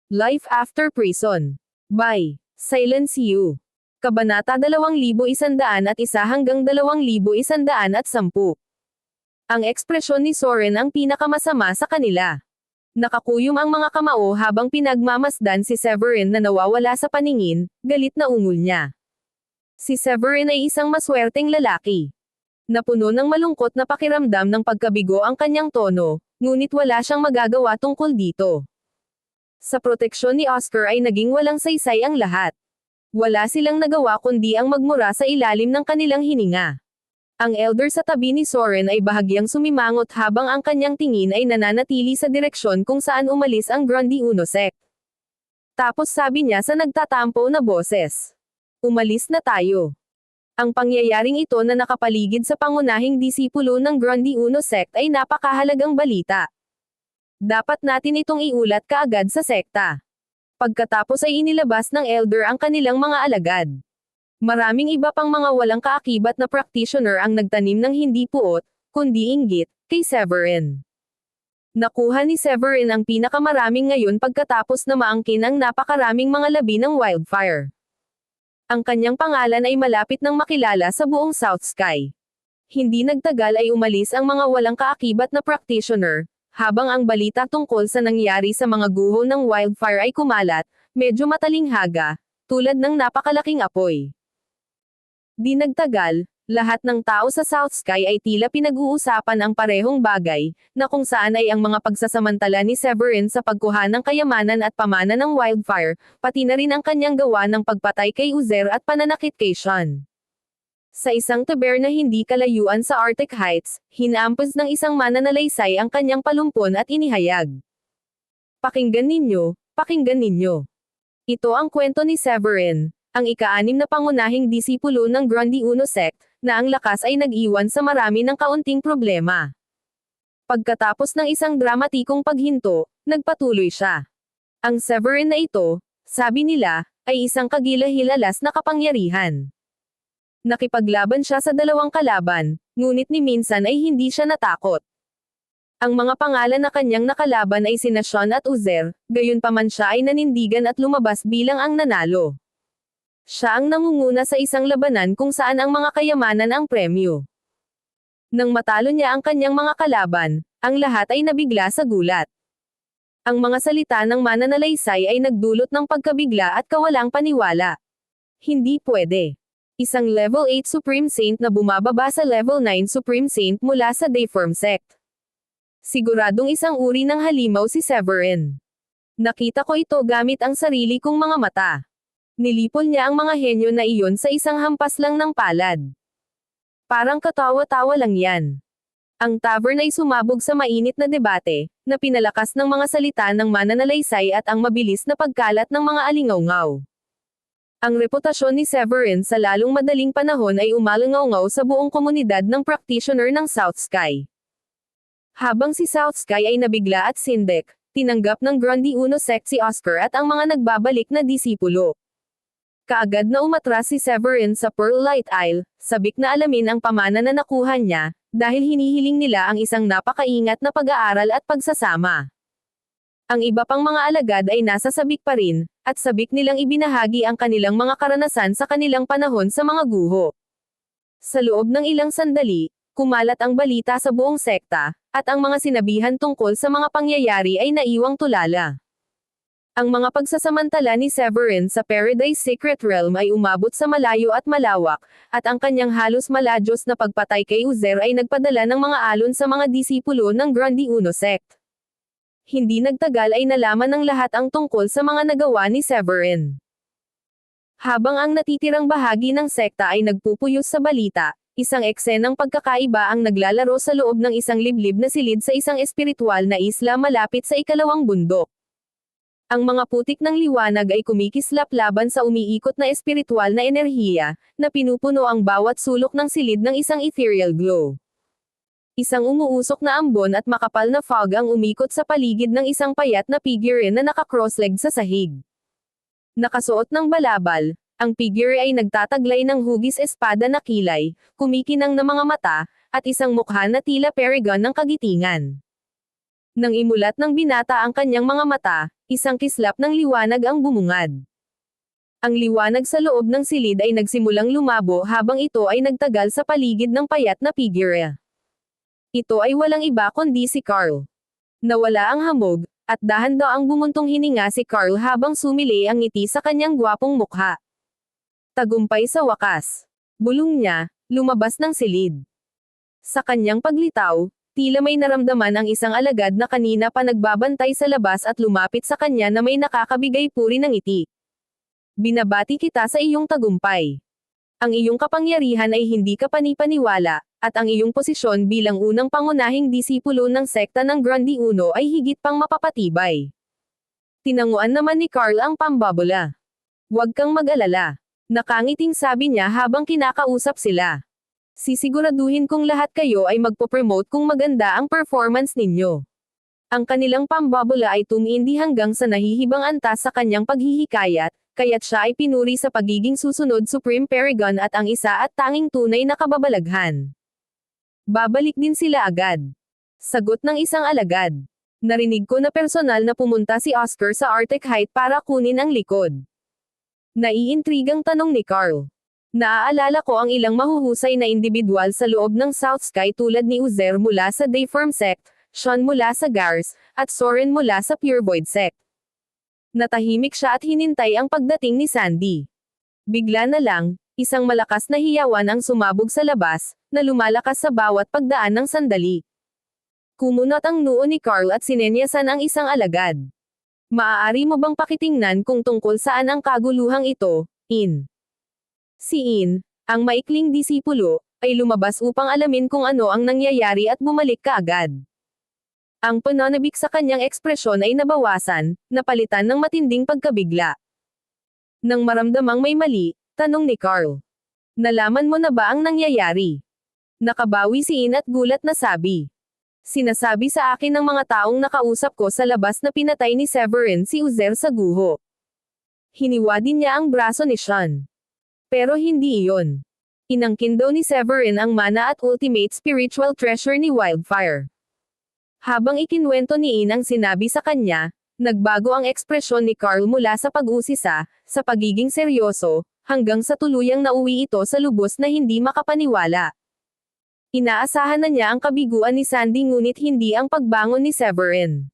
Life After Prison. By Silence You. Kabanata 2101 hanggang 2110. Ang ekspresyon ni Soren ang pinakamasama sa kanila. Nakakuyom ang mga kamao habang pinagmamasdan si Severin na nawawala sa paningin, galit na ungol niya. Si Severin ay isang maswerteng lalaki. Napuno ng malungkot na pakiramdam ng pagkabigo ang kanyang tono, ngunit wala siyang magagawa tungkol dito. Sa proteksyon ni Oscar ay naging walang saysay ang lahat. Wala silang nagawa kundi ang magmura sa ilalim ng kanilang hininga. Ang elder sa tabi ni Soren ay bahagyang sumimangot habang ang kanyang tingin ay nananatili sa direksyon kung saan umalis ang Grundy Unosek. Tapos sabi niya sa nagtatampo na boses, "Umalis na tayo." Ang pangyayaring ito na nakapaligid sa pangunahing disipulo ng Grundy Unosek ay napakahalagang balita. Dapat natin itong iulat kaagad sa sekta. Pagkatapos ay inilabas ng elder ang kanilang mga alagad. Maraming iba pang mga walang kaakibat na practitioner ang nagtanim ng hindi puot, kundi inggit, kay Severin. Nakuha ni Severin ang pinakamaraming ngayon pagkatapos na maangkin ang napakaraming mga labi ng wildfire. Ang kanyang pangalan ay malapit nang makilala sa buong South Sky. Hindi nagtagal ay umalis ang mga walang kaakibat na practitioner, habang ang balita tungkol sa nangyari sa mga guho ng wildfire ay kumalat, medyo matalinghaga, tulad ng napakalaking apoy. Di nagtagal, lahat ng tao sa South Sky ay tila pinag-uusapan ang parehong bagay, na kung saan ay ang mga pagsasamantala ni Severin sa pagkuha ng kayamanan at pamana ng wildfire, pati na rin ang kanyang gawa ng pagpatay kay Uzer at pananakit kay Sean. Sa isang taber na hindi kalayuan sa Arctic Heights, hinampos ng isang mananalaysay ang kanyang palumpon at inihayag. Pakinggan ninyo, pakinggan ninyo. Ito ang kwento ni Severin, ang ika-6 na pangunahing disipulo ng Grundy Unosek, na ang lakas ay nag-iwan sa marami ng kaunting problema. Pagkatapos ng isang dramatikong paghinto, nagpatuloy siya. Ang Severin na ito, sabi nila, ay isang kagilahilalas na kapangyarihan. Nakipaglaban siya sa 2 kalaban, ngunit ni minsan ay hindi siya natakot. Ang mga pangalan na kanyang nakalaban ay sina Sean at Uzer, gayunpaman siya ay nanindigan at lumabas bilang ang nanalo. Siya ang nangunguna sa isang labanan kung saan ang mga kayamanan ang premyo. Nang matalo niya ang kanyang mga kalaban, ang lahat ay nabigla sa gulat. Ang mga salita ng mananalaysay ay nagdulot ng pagkabigla at kawalang paniwala. Hindi pwede. Isang level 8 Supreme Saint na bumababa sa level 9 Supreme Saint mula sa Dayform Sect. Siguradong isang uri ng halimaw si Severin. Nakita ko ito gamit ang sarili kong mga mata. Nilipol niya ang mga henyo na iyon sa isang hampas lang ng palad. Parang katawa-tawa lang yan. Ang tavern ay sumabog sa mainit na debate, na pinalakas ng mga salita ng mananalaysay at ang mabilis na pagkalat ng mga alingawngaw. Ang reputasyon ni Severin sa lalong madaling panahon ay umalangaw-ngaw sa buong komunidad ng practitioner ng South Sky. Habang si South Sky ay nabigla at sindek, tinanggap ng Grundy Unosek si Oscar at ang mga nagbabalik na disipulo. Kaagad na umatras si Severin sa Pearl Light Isle, sabik na alamin ang pamana na nakuha niya, dahil hinihiling nila ang isang napakaingat na pag-aaral at pagsasama. Ang iba pang mga alagad ay nasa sabik pa rin, at sabik nilang ibinahagi ang kanilang mga karanasan sa kanilang panahon sa mga guho. Sa loob ng ilang sandali, kumalat ang balita sa buong sekta, at ang mga sinabihan tungkol sa mga pangyayari ay naiwang tulala. Ang mga pagsasamantala ni Severin sa Paradise Secret Realm ay umabot sa malayo at malawak, at ang kanyang halos maladyos na pagpatay kay Uzer ay nagpadala ng mga alon sa mga disipulo ng Grundy Unosek. Hindi nagtagal ay nalaman ng lahat ang tungkol sa mga nagawa ni Severin. Habang ang natitirang bahagi ng sekta ay nagpupuyos sa balita, isang eksenang pagkakaiba ang naglalaro sa loob ng isang liblib na silid sa isang espiritual na isla malapit sa ikalawang bundok. Ang mga putik ng liwanag ay kumikislap laban sa umiikot na espiritual na enerhiya, na pinupuno ang bawat sulok ng silid ng isang ethereal glow. Isang umuusok na ambon at makapal na fog ang umikot sa paligid ng isang payat na figure na naka-cross-legged sa sahig. Nakasuot ng balabal, ang figure ay nagtataglay ng hugis espada na kilay, kumikinang na mga mata, at isang mukha na tila paragon ng kagitingan. Nang imulat ng binata ang kanyang mga mata, isang kislap ng liwanag ang bumungad. Ang liwanag sa loob ng silid ay nagsimulang lumabo habang ito ay nagtagal sa paligid ng payat na figure. Ito ay walang iba kundi si Carl. Nawala ang hamog, at dahan-daang bumuntong hininga si Carl habang sumili ang ngiti sa kanyang gwapong mukha. Tagumpay sa wakas. Bulong niya, lumabas ng silid. Sa kanyang paglitaw, tila may naramdaman ang isang alagad na kanina pa nagbabantay sa labas at lumapit sa kanya na may nakakabigay puri ng ngiti. Binabati kita sa iyong tagumpay. Ang iyong kapangyarihan ay hindi ka panipaniwala, at ang iyong posisyon bilang unang pangunahing disipulo ng sekta ng Grandi Uno ay higit pang mapapatibay. Tinanguan naman ni Carl ang pambabola. Huwag kang mag-alala. Nakangiting sabi niya habang kinakausap sila. Sisiguraduhin kong lahat kayo ay magpo-promote kung maganda ang performance ninyo. Ang kanilang pambabola ay tumindi hanggang sa nahihibang antas sa kanyang paghihikayat, kaya't siya ay pinuri sa pagiging susunod Supreme Paragon at ang isa at tanging tunay na kababalaghan. Babalik din sila agad. Sagot ng isang alagad. Narinig ko na personal na pumunta si Oscar sa Arctic Height para kunin ang likod. Naiintrigang tanong ni Carl. Naaalala ko ang ilang mahuhusay na individual sa loob ng South Sky tulad ni Uzer mula sa Dayform Sect, Sean mula sa Gars, at Soren mula sa Pure Void Sect. Natahimik siya at hinintay ang pagdating ni Sandy. Bigla na lang, isang malakas na hiyawan ang sumabog sa labas, na lumalakas sa bawat pagdaan ng sandali. Kumunot ang noo ni Carl at sinenyasan ang isang alagad. Maaari mo bang pakitingnan kung tungkol saan ang kaguluhang ito, In? Si In, ang maikling disipulo, ay lumabas upang alamin kung ano ang nangyayari at bumalik kaagad. Ang pananabik sa kanyang ekspresyon ay nabawasan, napalitan ng matinding pagkabigla. Nang maramdamang may mali, tanong ni Carl. Nalaman mo na ba ang nangyayari? Nakabawi si In at gulat na sabi. Sinasabi sa akin ng mga taong nakausap ko sa labas na pinatay ni Severin si Uzer sa guho. Hiniwa din niya ang braso ni Sean. Pero hindi iyon. Inangkin daw ni Severin ang mana at ultimate spiritual treasure ni Wildfire. Habang ikinwento ni In ang sinabi sa kanya, nagbago ang ekspresyon ni Carl mula sa pag-usisa, sa pagiging seryoso, hanggang sa tuluyang nauwi ito sa lubos na hindi makapaniwala. Inaasahan na niya ang kabiguan ni Sandy ngunit hindi ang pagbangon ni Severin.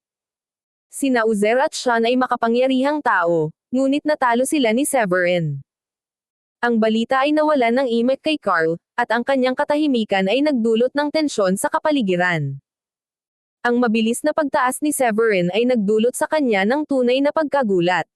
Sina Uzer at Sean ay makapangyarihang tao, ngunit natalo sila ni Severin. Ang balita ay nawalan ng imek kay Carl, at ang kanyang katahimikan ay nagdulot ng tensyon sa kapaligiran. Ang mabilis na pagtaas ni Severin ay nagdulot sa kanya ng tunay na pagkagulat.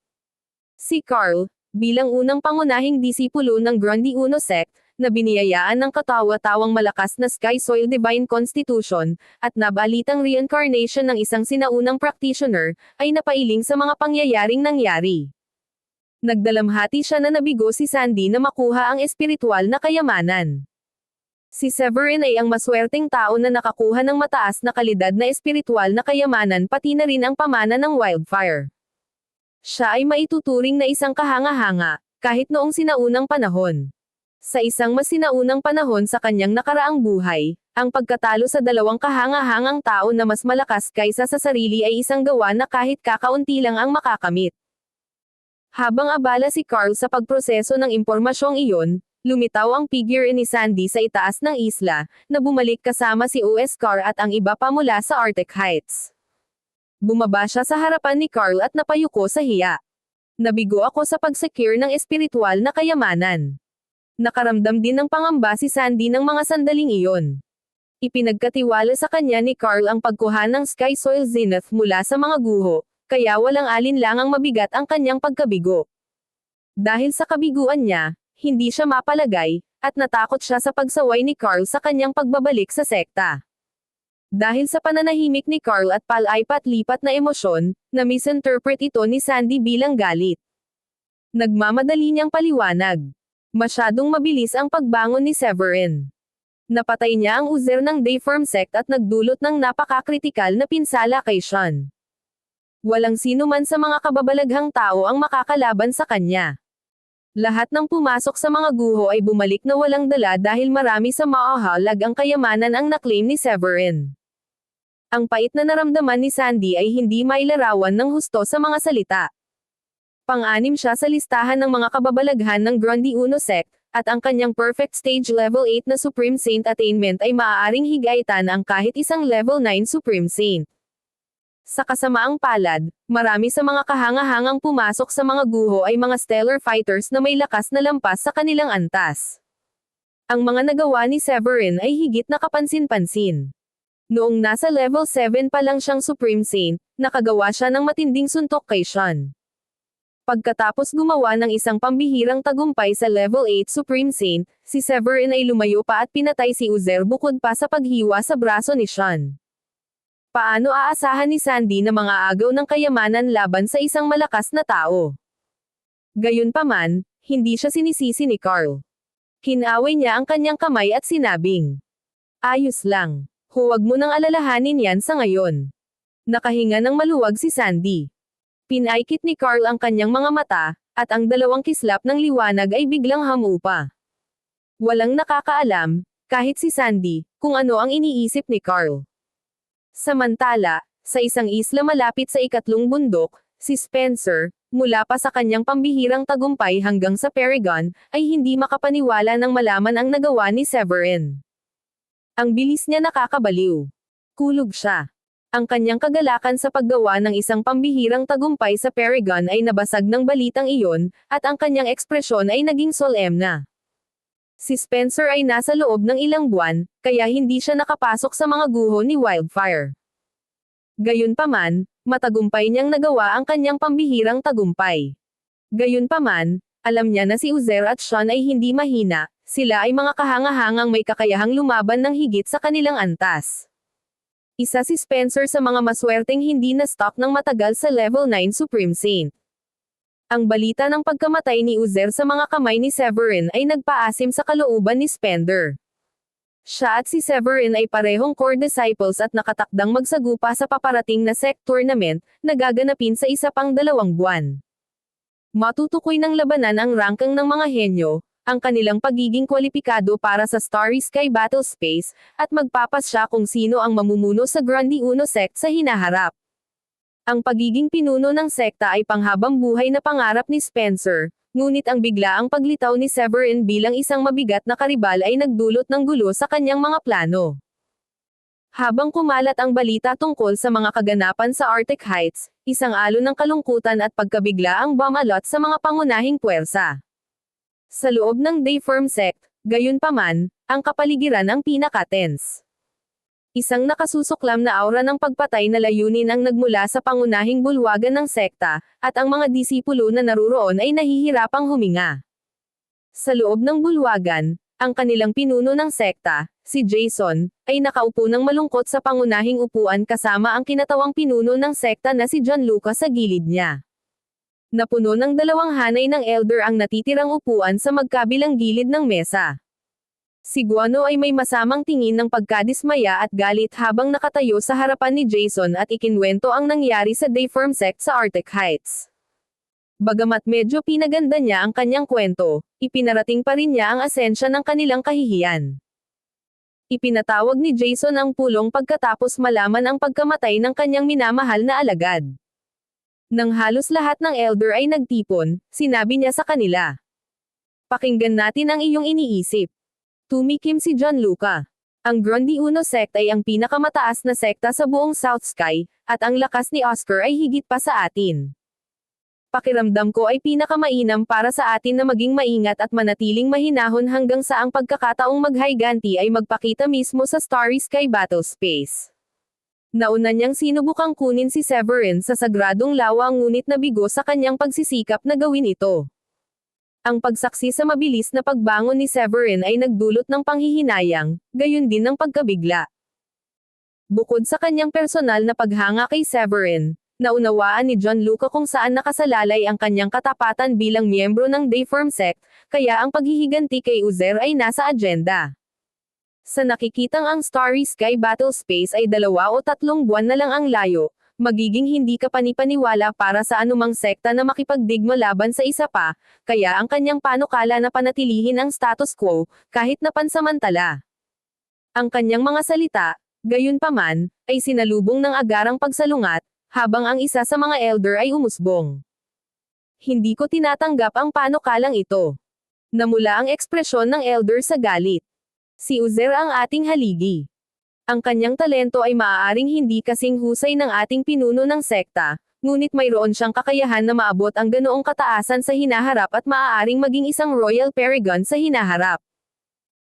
Si Carl, bilang unang pangunahing disipulo ng Grandi Uno Sect, na biniyayaan ng katawa-tawang malakas na Sky Soil Divine Constitution, at nabalitang reincarnation ng isang sinaunang practitioner, ay napailing sa mga pangyayaring nangyari. Nagdalamhati siya na nabigo si Sandy na makuha ang espiritual na kayamanan. Si Severin ay ang maswerteng tao na nakakuha ng mataas na kalidad na espiritual na kayamanan pati na rin ang pamana ng Wildfire. Siya ay maituturing na isang kahanga-hanga, kahit noong sinaunang panahon. Sa isang mas sinaunang panahon sa kanyang nakaraang buhay, ang pagkatalo sa dalawang kahanga-hangang tao na mas malakas kaysa sa sarili ay isang gawa na kahit kakaunti lang ang makakamit. Habang abala si Carl sa pagproseso ng impormasyong iyon, lumitaw ang figure ni Sandy sa itaas ng isla, na bumalik kasama si Oscar at ang iba pa mula sa Arctic Heights. Bumaba siya sa harapan ni Carl at napayuko sa hiya. Nabigo ako sa pag-secure ng espiritual na kayamanan. Nakaramdam din ng pangamba si Sandy ng mga sandaling iyon. Ipinagkatiwala sa kanya ni Carl ang pagkuha ng Sky Soil Zenith mula sa mga guho, kaya walang alinlangang mabigat ang kanyang pagkabigo. Dahil sa kabiguan niya, hindi siya mapalagay, at natakot siya sa pagsaway ni Carl sa kanyang pagbabalik sa sekta. Dahil sa pananahimik ni Carl at palaipat-lipat na emosyon, na-misinterpret ito ni Sandy bilang galit. Nagmamadali niyang paliwanag. Masyadong mabilis ang pagbangon ni Severin. Napatay niya ang Uzer ng Dayform Sect at nagdulot ng napakakritikal na pinsala kay Sean. Walang sino man sa mga kababalaghang tao ang makakalaban sa kanya. Lahat ng pumasok sa mga guho ay bumalik na walang dala dahil marami sa maahalag ang kayamanan ang naklaim ni Severin. Ang pait na naramdaman ni Sandy ay hindi mailarawan ng husto sa mga salita. Pang-anim siya sa listahan ng mga kababalaghan ng Grundy Uno Sect, at ang kanyang Perfect Stage Level 8 na Supreme Saint Attainment ay maaaring higaitan ang kahit isang Level 9 Supreme Saint. Sa kasamaang palad, marami sa mga kahangahangang pumasok sa mga guho ay mga stellar fighters na may lakas na lampas sa kanilang antas. Ang mga nagawa ni Severin ay higit na kapansin-pansin. Noong nasa level 7 pa lang siyang Supreme Saint, nakagawa siya ng matinding suntok kay Sean. Pagkatapos gumawa ng isang pambihirang tagumpay sa level 8 Supreme Saint, si Severin ay lumayo pa at pinatay si Uzer bukod pa sa paghiwa sa braso ni Sean. Paano aasahan ni Sandy na mga agaw ng kayamanan laban sa isang malakas na tao? Gayunpaman, hindi siya sinisisi ni Carl. Kinaway niya ang kanyang kamay at sinabing, "Ayos lang. Huwag mo nang alalahanin yan sa ngayon." Nakahinga ng maluwag si Sandy. Pinaikit ni Carl ang kanyang mga mata, at ang dalawang kislap ng liwanag ay biglang hamupa. Walang nakakaalam, kahit si Sandy, kung ano ang iniisip ni Carl. Samantala, sa isang isla malapit sa ikatlong bundok, si Spencer, mula pa sa kanyang pambihirang tagumpay hanggang sa Paragon, ay hindi makapaniwala nang malaman ang nagawa ni Severin. Ang bilis niya nakakabaliw. Kulog siya. Ang kanyang kagalakan sa paggawa ng isang pambihirang tagumpay sa Paragon ay nabasag ng balitang iyon, at ang kanyang ekspresyon ay naging solemna. Si Spencer ay nasa loob ng ilang buwan, kaya hindi siya nakapasok sa mga guho ni Wildfire. Gayunpaman, matagumpay niyang nagawa ang kanyang pambihirang tagumpay. Gayunpaman, alam niya na si Uzer at Sean ay hindi mahina, sila ay mga kahangahangang may kakayahang lumaban ng higit sa kanilang antas. Isa si Spencer sa mga maswerteng hindi na-stock ng matagal sa level 9 Supreme Saint. Ang balita ng pagkamatay ni Uzer sa mga kamay ni Severin ay nagpaasim sa kalooban ni Spender. Siya at si Severin ay parehong core disciples at nakatakdang magsagupa sa paparating na sect tournament, na gaganapin sa isa pang 2 buwan. Matutukoy ng labanan ang rangkang ng mga henyo, ang kanilang pagiging kwalipikado para sa Starry Sky Battle Space, at magpapasya kung sino ang mamumuno sa Grundy Uno Sect sa hinaharap. Ang pagiging pinuno ng sekta ay panghabang buhay na pangarap ni Spencer, ngunit ang biglaang paglitaw ni Severin bilang isang mabigat na karibal ay nagdulot ng gulo sa kanyang mga plano. Habang kumalat ang balita tungkol sa mga kaganapan sa Arctic Heights, isang alon ng kalungkutan at pagkabigla ang bumalot sa mga pangunahing puwersa. Sa loob ng Dayform Sect, gayunpaman, ang kapaligiran ang pinaka-tense. Isang nakasusuklam na aura ng pagpatay na layunin ang nagmula sa pangunahing bulwagan ng sekta, at ang mga disipulo na naruroon ay nahihirapang huminga. Sa loob ng bulwagan, ang kanilang pinuno ng sekta, si Jason, ay nakaupo ng malungkot sa pangunahing upuan kasama ang kinatawang pinuno ng sekta na si Gianluca sa gilid niya. Napuno ng 2 hanay ng elder ang natitirang upuan sa magkabilang gilid ng mesa. Si Guano ay may masamang tingin ng pagkadismaya at galit habang nakatayo sa harapan ni Jason at ikinwento ang nangyari sa Dayform Sect sa Arctic Heights. Bagamat medyo pinaganda niya ang kanyang kwento, ipinarating pa rin niya ang asensya ng kanilang kahihiyan. Ipinatawag ni Jason ang pulong pagkatapos malaman ang pagkamatay ng kanyang minamahal na alagad. Nang halos lahat ng elder ay nagtipon, sinabi niya sa kanila, "Pakinggan natin ang iyong iniisip." Tumikim si Gianluca. Ang Grundy Uno Sect ay ang pinakamataas na sekta sa buong South Sky, at ang lakas ni Oscar ay higit pa sa atin. Pakiramdam ko ay pinakamainam para sa atin na maging maingat at manatiling mahinahon hanggang sa ang pagkakataong maghayganti ay magpakita mismo sa Starry Sky Battle Space. Nauna niyang sinubukang kunin si Severin sa sagradong lawa ngunit nabigo sa kanyang pagsisikap na gawin ito. Ang pagsaksi sa mabilis na pagbangon ni Severin ay nagdulot ng panghihinayang, gayon din ng pagkabigla. Bukod sa kanyang personal na paghanga kay Severin, naunawaan ni Gianluca kung saan nakasalalay ang kanyang katapatan bilang miyembro ng Dayform Sect, kaya ang paghihiganti kay Uzer ay nasa agenda. Sa nakikitang ang Starry Sky Battle Space ay 2 o 3 buwan na lang ang layo, magiging hindi kapanipaniwala para sa anumang sekta na makipagdigma laban sa isa pa, kaya ang kanyang panukala na panatilihin ang status quo, kahit na pansamantala. Ang kanyang mga salita, Gayunpaman, ay sinalubong ng agarang pagsalungat, habang ang isa sa mga elder ay umusbong. Hindi ko tinatanggap ang panukalang ito. Namula ang ekspresyon ng elder sa galit. Si Uzer ang ating haligi. Ang kanyang talento ay maaaring hindi kasing husay ng ating pinuno ng sekta, ngunit mayroon siyang kakayahan na maabot ang ganoong kataasan sa hinaharap at maaaring maging isang Royal Paragon sa hinaharap.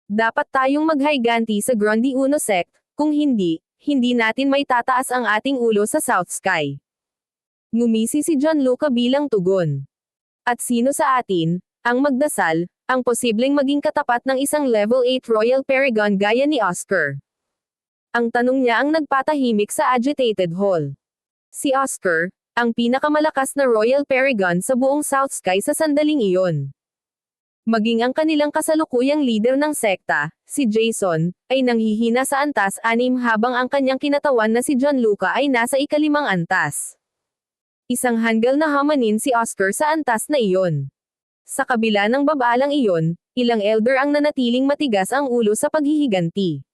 Dapat tayong maghayganti sa Grundy Uno Sect, kung hindi, hindi natin may tataas ang ating ulo sa South Sky. Ngumisi si Gianluca bilang tugon. At sino sa atin, ang magdasal, ang posibleng maging katapat ng isang level 8 Royal Paragon gaya ni Oscar? Ang tanong niya ang nagpatahimik sa agitated hall. Si Oscar, ang pinakamalakas na Royal Paragon sa buong South Sky sa sandaling iyon. Maging ang kanilang kasalukuyang leader ng sekta, si Jason, ay nanghihina sa antas 6 habang ang kanyang kinatawan na si Gianluca ay nasa ika-5 antas. Isang hanggal na hamanin si Oscar sa antas na iyon. Sa kabila ng babalang iyon, ilang elder ang nanatiling matigas ang ulo sa paghihiganti.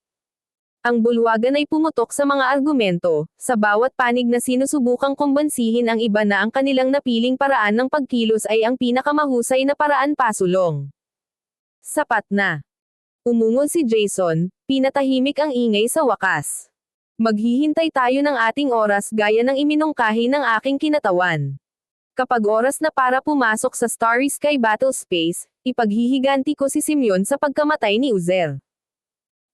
Ang bulwagan ay pumutok sa mga argumento, sa bawat panig na sinusubukang kumbansihin ang iba na ang kanilang napiling paraan ng pagkilos ay ang pinakamahusay na paraan pasulong. Sapat na. Umungol si Jason, pinatahimik ang ingay sa wakas. Maghihintay tayo ng ating oras gaya ng iminungkahi ng aking kinatawan. Kapag oras na para pumasok sa Starry Sky Battle Space, ipaghihiganti ko si Simeon sa pagkamatay ni Uzer.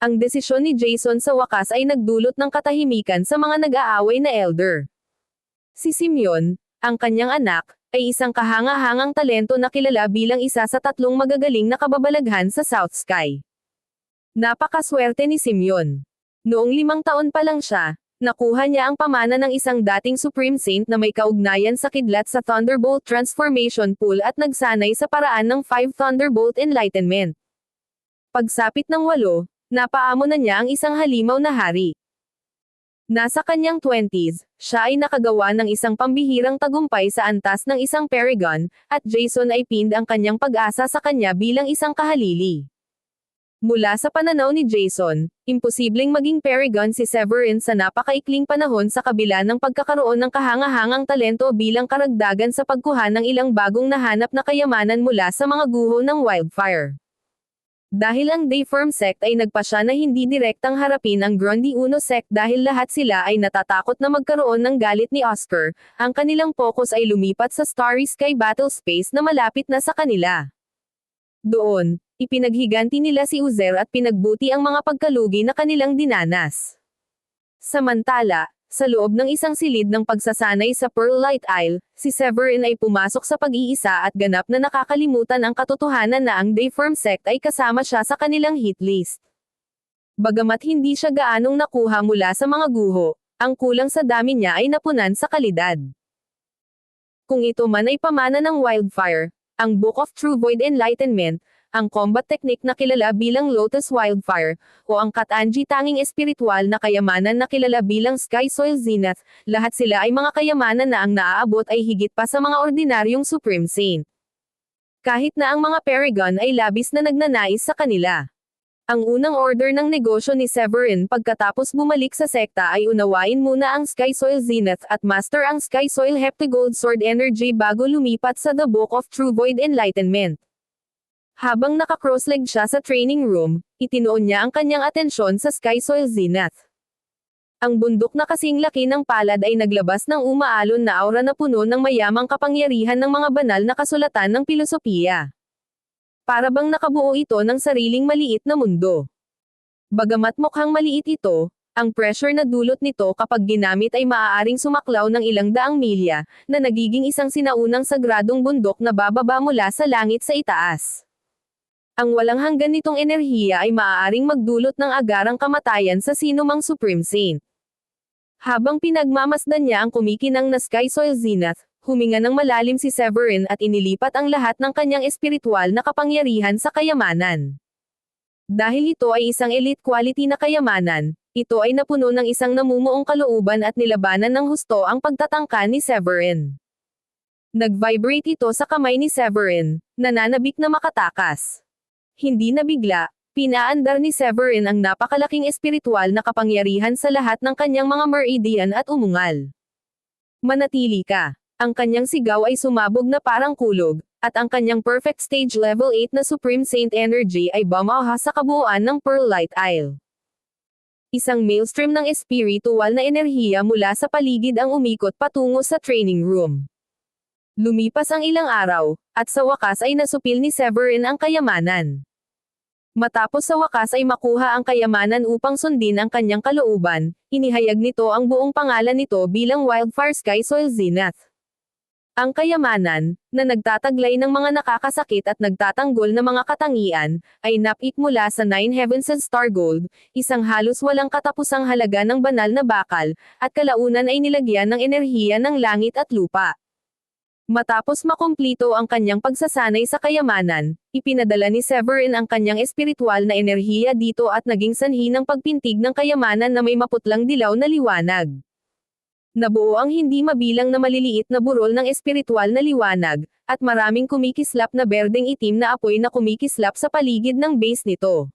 Ang desisyon ni Jason sa wakas ay nagdulot ng katahimikan sa mga nag-aaway na elder. Si Simeon, ang kanyang anak, ay isang kahanga-hangang talento na kilala bilang isa sa 3 magagaling na kababalaghan sa South Sky. Napakaswerte ni Simeon. Noong 5 taon pa lang siya, nakuha niya ang pamana ng isang dating Supreme Saint na may kaugnayan sa kidlat sa Thunderbolt Transformation Pool at nagsanay sa paraan ng 5 Thunderbolt Enlightenment. Pagsapit ng 8, napaamo na niya ang isang halimaw na hari. Nasa kanyang 20s, siya ay nakagawa ng isang pambihirang tagumpay sa antas ng isang Paragon, at Jason ay pinned ang kanyang pag-asa sa kanya bilang isang kahalili. Mula sa pananaw ni Jason, imposibleng maging Paragon si Severin sa napakaikling panahon sa kabila ng pagkakaroon ng kahanga-hangang talento bilang karagdagan sa pagkuha ng ilang bagong nahanap na kayamanan mula sa mga guho ng Wildfire. Dahil ang Dayform Sect ay nagpasya na hindi direktang harapin ang Grundy Uno Sect dahil lahat sila ay natatakot na magkaroon ng galit ni Oscar, ang kanilang focus ay lumipat sa Starry Sky Battle Space na malapit na sa kanila. Doon, ipinaghiganti nila si Uzer at pinagbuti ang mga pagkalugi na kanilang dinanas. Samantala, sa loob ng isang silid ng pagsasanay sa Pearlite Isle, si Severin ay pumasok sa pag-iisa at ganap na nakakalimutan ang katotohanan na ang Dayform Sect ay kasama siya sa kanilang hit list. Bagamat hindi siya gaanong nakuha mula sa mga guho, ang kulang sa dami niya ay napunan sa kalidad. Kung ito man ay pamana ng Wildfire, ang Book of True Void Enlightenment, ang combat technique na kilala bilang Lotus Wildfire, o ang Katanji tanging espiritual na kayamanan na kilala bilang Sky Soil Zenith, lahat sila ay mga kayamanan na ang naaabot ay higit pa sa mga ordinaryong Supreme Saint. Kahit na ang mga Paragon ay labis na nagnanais sa kanila. Ang unang order ng negosyo ni Severin pagkatapos bumalik sa sekta ay unawain muna ang Sky Soil Zenith at master ang Sky Soil Heptagold Sword Energy bago lumipat sa The Book of True Void Enlightenment. Habang naka-cross-leg siya sa training room, itinoon niya ang kanyang atensyon sa Sky Soil Zenith. Ang bundok na kasing laki ng palad ay naglabas ng umaalon na aura na puno ng mayamang kapangyarihan ng mga banal na kasulatan ng pilosopiya. Para bang nakabuo ito ng sariling maliit na mundo. Bagamat mukhang maliit ito, ang pressure na dulot nito kapag ginamit ay maaaring sumaklaw ng ilang daang milya, na nagiging isang sinaunang sagradong bundok na bababa mula sa langit sa itaas. Ang walang hanggan nitong enerhiya ay maaaring magdulot ng agarang kamatayan sa sinumang Supreme Saint. Habang pinagmamasdan niya ang kumikinang na Sky Soil Zenith, huminga ng malalim si Severin at inilipat ang lahat ng kanyang espiritual na kapangyarihan sa kayamanan. Dahil ito ay isang elite quality na kayamanan, ito ay napuno ng isang namumuong kalooban at nilabanan ng husto ang pagtatangka ni Severin. Nag-vibrate ito sa kamay ni Severin, nananabik na makatakas. Hindi nabigla, Pinaandar ni Severin ang napakalaking espiritual na kapangyarihan sa lahat ng kanyang mga meridian at umungal. Manatili ka. Ang kanyang sigaw ay sumabog na parang kulog, at ang kanyang perfect stage level 8 na Supreme Saint Energy ay bumaha sa kabuuan ng Pearl Light Isle. Isang maelstrom ng espiritual na enerhiya mula sa paligid ang umikot patungo sa training room. Lumipas ang ilang araw, at sa wakas ay nasupil ni Severin ang kayamanan. Matapos sa wakas ay makuha ang kayamanan upang sundin ang kanyang kalooban, inihayag nito ang buong pangalan nito bilang Wildfire Sky Soil Zenith. Ang kayamanan, na nagtataglay ng mga nakakasakit at nagtatanggol na mga katangian, ay napik mula sa Nine Heavens Star Gold, isang halos walang katapusang halaga ng banal na bakal, at kalaunan ay nilagyan ng enerhiya ng langit at lupa. Matapos makumplito ang kanyang pagsasanay sa kayamanan, ipinadala ni Severin ang kanyang espiritual na enerhiya dito at naging sanhi ng pagpintig ng kayamanan na may maputlang dilaw na liwanag. Nabuo ang hindi mabilang na maliliit na burol ng espiritual na liwanag, at maraming kumikislap na berdeng itim na apoy na kumikislap sa paligid ng base nito.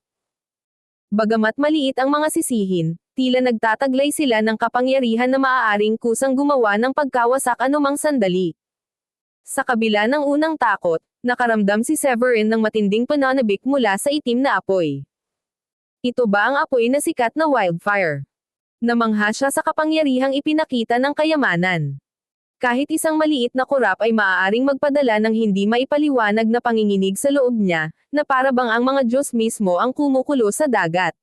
Bagamat maliit ang mga sisihin, tila nagtataglay sila ng kapangyarihan na maaaring kusang gumawa ng pagkawasak anumang sandali. Sa kabila ng unang takot, nakaramdam si Severin ng matinding pananabik mula sa itim na apoy. Ito ba ang apoy na sikat na wildfire? Namangha siya sa kapangyarihang ipinakita ng kayamanan. Kahit isang maliit na kurap ay maaaring magpadala ng hindi maipaliwanag na panginginig sa loob niya, na para bang ang mga Diyos mismo ang kumukulo sa dagat.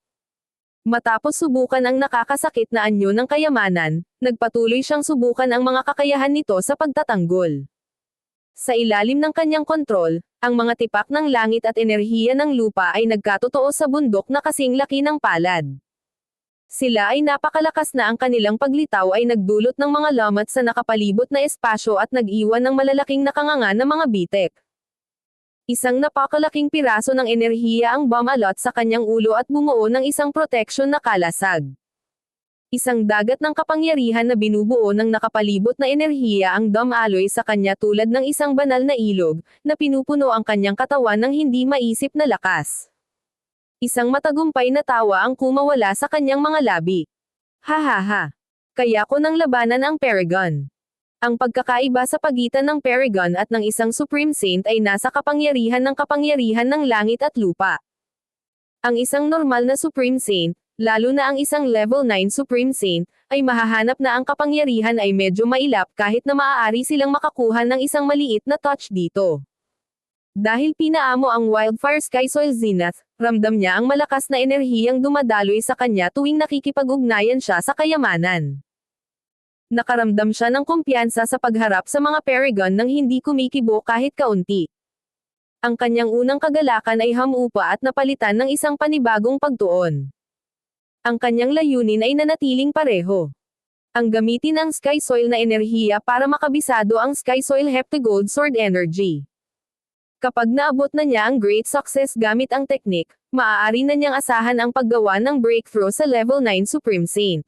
Matapos subukan ang nakakasakit na anyo ng kayamanan, nagpatuloy siyang subukan ang mga kakayahan nito sa pagtatanggol. Sa ilalim ng kanyang kontrol, ang mga tipak ng langit at enerhiya ng lupa ay nagkatotoo sa bundok na kasing laki ng palad. Sila ay napakalakas na ang kanilang paglitaw ay nagdulot ng mga lamat sa nakapalibot na espasyo at nag-iwan ng malalaking nakanganga na mga bitek. Isang napakalaking piraso ng enerhiya ang bumalot sa kanyang ulo at bumuo ng isang proteksyon na kalasag. Isang dagat ng kapangyarihan na binubuo ng nakapalibot na enerhiya ang dumaloy sa kanya tulad ng isang banal na ilog, na pinupuno ang kanyang katawan ng hindi maisip na lakas. Isang matagumpay na tawa ang kumawala sa kanyang mga labi. Ha. Kaya ko nang labanan ang Paragon. Ang pagkakaiba sa pagitan ng Paragon at ng isang Supreme Saint ay nasa kapangyarihan ng langit at lupa. Ang isang normal na Supreme Saint, lalo na ang isang Level 9 Supreme Saint, ay mahahanap na ang kapangyarihan ay medyo mailap kahit na maaari silang makakuha ng isang maliit na touch dito. Dahil pinaamo ang Wildfire Sky Soil Zenith, ramdam niya ang malakas na enerhiyang dumadaloy sa kanya tuwing nakikipag-ugnayan siya sa kayamanan. Nakaramdam siya ng kumpiyansa sa pagharap sa mga Paragon nang hindi kumikibo kahit kaunti. Ang kanyang unang kagalakan ay hamupa at napalitan ng isang panibagong pagtuon. Ang kanyang layunin ay nanatiling pareho. Ang gamitin ang Sky Soil na enerhiya para makabisado ang Sky Soil Heptagold Sword Energy. Kapag naabot na niya ang great success gamit ang teknik, maaari na niyang asahan ang paggawa ng breakthrough sa Level 9 Supreme Saint.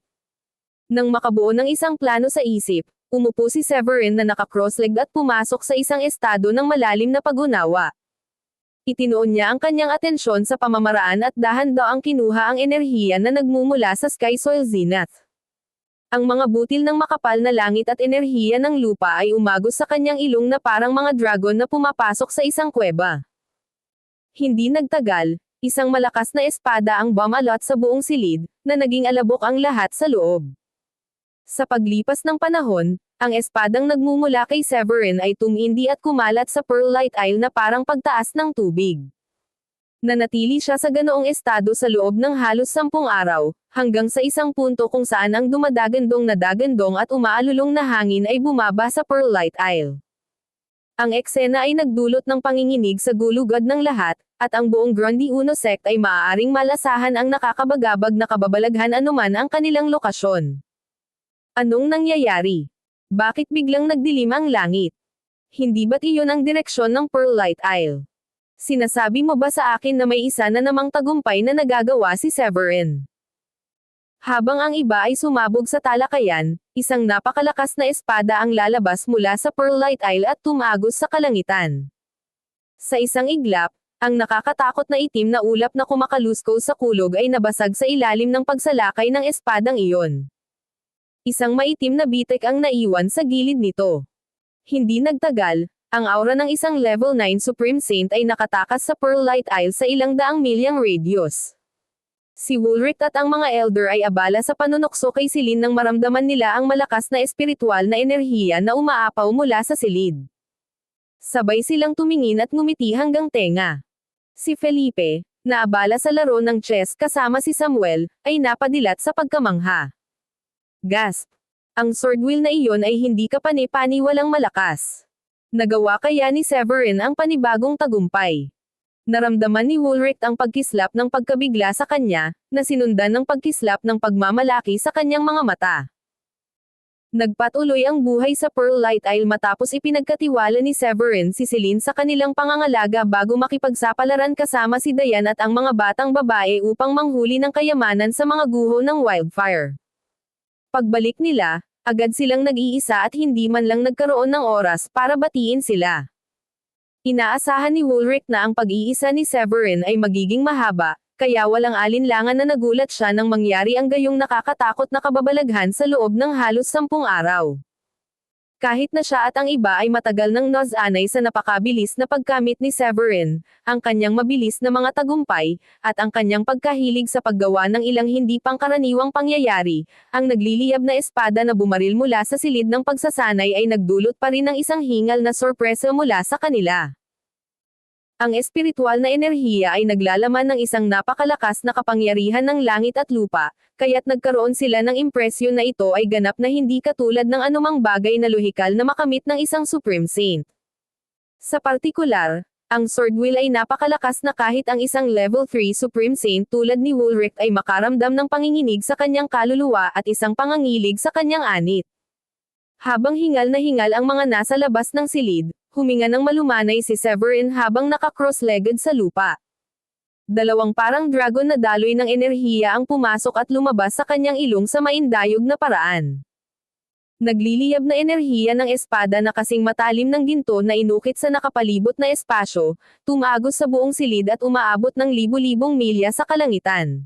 Nang makabuo ng isang plano sa isip, umupo si Severin na naka-cross-legged at pumasok sa isang estado ng malalim na pag-unawa. Itinoon niya ang kanyang atensyon sa pamamaraan at dahan-daang kinuha ang enerhiya na nagmumula sa Sky Soil Zenith. Ang mga butil ng makapal na langit at enerhiya ng lupa ay umagos sa kanyang ilong na parang mga dragon na pumapasok sa isang kuweba. Hindi nagtagal, isang malakas na espada ang bumalot sa buong silid, na naging alabok ang lahat sa loob. Sa paglipas ng panahon, ang espadang nagmumula kay Severin ay tumindi at kumalat sa Pearl Light Isle na parang pagtaas ng tubig. Nanatili siya sa ganoong estado sa loob ng halos 10 araw, hanggang sa isang punto kung saan ang dumadagandong na dagandong at umaalulong na hangin ay bumaba sa Pearl Light Isle. Ang eksena ay nagdulot ng panginginig sa gulugad ng lahat, at ang buong Grundy Uno sect ay maaaring malasahan ang nakakabagabag na kababalaghan anuman ang kanilang lokasyon. Anong nangyayari? Bakit biglang nagdilim ang langit? Hindi ba't iyon ang direksyon ng Pearl Light Isle? Sinasabi mo ba sa akin na may isa na namang tagumpay na nagagawa si Severin? Habang ang iba ay sumabog sa talakayan, isang napakalakas na espada ang lalabas mula sa Pearl Light Isle at tumagos sa kalangitan. Sa isang iglap, Ang nakakatakot na itim na ulap na kumakalusko sa kulog ay nabasag sa ilalim ng pagsalakay ng espadang iyon. Isang maitim na bitek ang naiwan sa gilid nito. Hindi nagtagal, ang aura ng isang level 9 Supreme Saint ay nakatakas sa Pearl Light Isle sa ilang daang milyang radius. Si Wulrich at ang mga elder ay abala sa panunokso kay Celine nang maramdaman nila ang malakas na espiritual na enerhiya na umaapaw mula sa silid. Sabay silang tumingin at ngumiti hanggang tenga. Si Felipe, na abala sa laro ng chess kasama si Samuel, ay napadilat sa pagkamangha. Gasp! Ang sword wheel na iyon ay hindi kapani-paniwalang malakas. Nagawa kaya ni Severin ang panibagong tagumpay. Naramdaman ni Wulrich ang pagkislap ng pagkabigla sa kanya, na sinundan ng pagkislap ng pagmamalaki sa kanyang mga mata. Nagpatuloy ang buhay sa Pearl Light Isle matapos ipinagkatiwala ni Severin si Celine sa kanilang pangangalaga bago makipagsapalaran kasama si Diane at ang mga batang babae upang manghuli ng kayamanan sa mga guho ng wildfire. Pagbalik nila, agad silang nag-iisa at hindi man lang nagkaroon ng oras para batiin sila. Inaasahan ni Wulrich na ang pag-iisa ni Severin ay magiging mahaba, kaya walang alinlangan na nagulat siya nang mangyari ang gayong nakakatakot na kababalaghan sa loob ng halos 10 araw. Kahit na siya at ang iba ay matagal nang nasanay sa napakabilis na pagkamit ni Severin, ang kanyang mabilis na mga tagumpay, at ang kanyang pagkahilig sa paggawa ng ilang hindi pangkaraniwang pangyayari, ang nagliliyab na espada na bumaril mula sa silid ng pagsasanay ay nagdulot pa rin ng isang hingal na sorpresa mula sa kanila. Ang espiritual na enerhiya ay naglalaman ng isang napakalakas na kapangyarihan ng langit at lupa, kaya't nagkaroon sila ng impresyon na ito ay ganap na hindi katulad ng anumang bagay na lohikal na makamit ng isang Supreme Saint. Sa partikular, ang sword wheel ay napakalakas na kahit ang isang level 3 Supreme Saint tulad ni Wulrich ay makaramdam ng panginginig sa kanyang kaluluwa at isang pangangilig sa kanyang anit. Habang hingal na hingal ang mga nasa labas ng silid, huminga ng malumanay si Severin habang naka-cross-legged sa lupa. Dalawang parang dragon na daloy ng enerhiya ang pumasok at lumabas sa kanyang ilong sa maindayog na paraan. Nagliliyab na enerhiya ng espada na kasing matalim ng ginto na inukit sa nakapalibot na espasyo, tumagos sa buong silid at umaabot ng libu-libong milya sa kalangitan.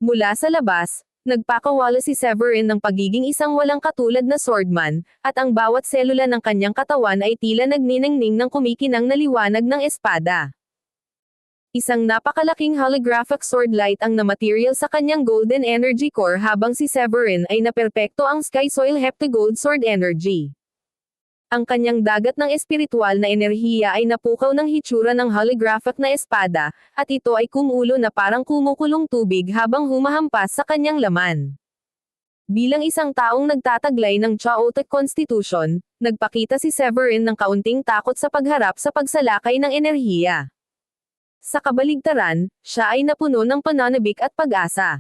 Mula sa labas, nagpakawala si Severin ng pagiging isang walang katulad na swordman, at ang bawat selula ng kanyang katawan ay tila nagniningning ng kumikinang na liwanag ng espada. Isang napakalaking holographic sword light ang na-material sa kanyang golden energy core habang si Severin ay naperpekto ang Sky Soil Heptagold Sword Energy. Ang kanyang dagat ng espiritual na enerhiya ay napukaw ng hitsura ng holographic na espada, at ito ay kumulo na parang kumukulong tubig habang humahampas sa kanyang laman. Bilang isang taong nagtataglay ng chaotic constitution, nagpakita si Severin ng kaunting takot sa pagharap sa pagsalakay ng enerhiya. Sa kabaligtaran, siya ay napuno ng pananabik at pag-asa.